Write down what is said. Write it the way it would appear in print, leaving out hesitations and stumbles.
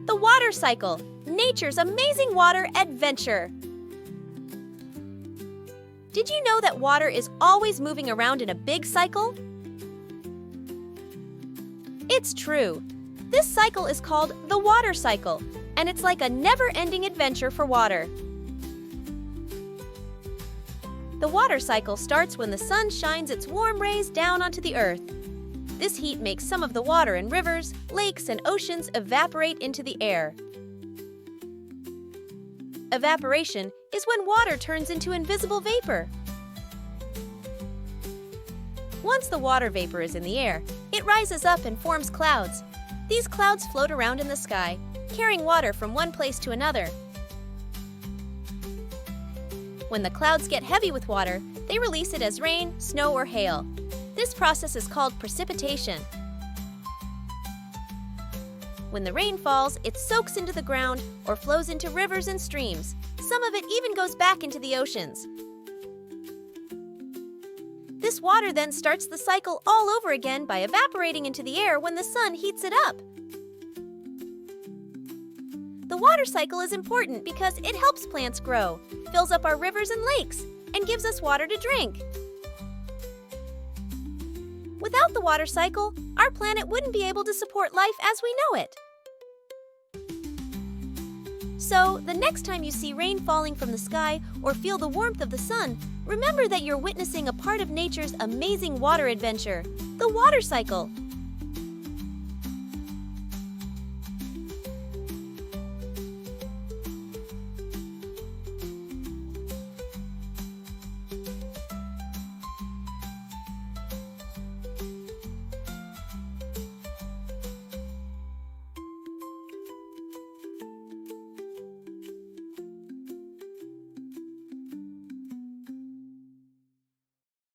The water cycle, nature's amazing water adventure. Did you know that water is always moving around in a big cycle? It's true. This cycle is called the water cycle, and it's like a never-ending adventure for water. The water cycle starts when the sun shines its warm rays down onto the earth. This heat makes some of the water in rivers, lakes, and oceans evaporate into the air. Evaporation is when water turns into invisible vapor. Once the water vapor is in the air, it rises up and forms clouds. These clouds float around in the sky, carrying water from one place to another. When the clouds get heavy with water, they release it as rain, snow, or hail. This process is called precipitation. When the rain falls, it soaks into the ground or flows into rivers and streams. Some of it even goes back into the oceans. This water then starts the cycle all over again by evaporating into the air when the sun heats it up. The water cycle is important because it helps plants grow, fills up our rivers and lakes, and gives us water to drink. Without the water cycle, our planet wouldn't be able to support life as we know it. So, the next time you see rain falling from the sky or feel the warmth of the sun, remember that you're witnessing a part of nature's amazing water adventure, the water cycle.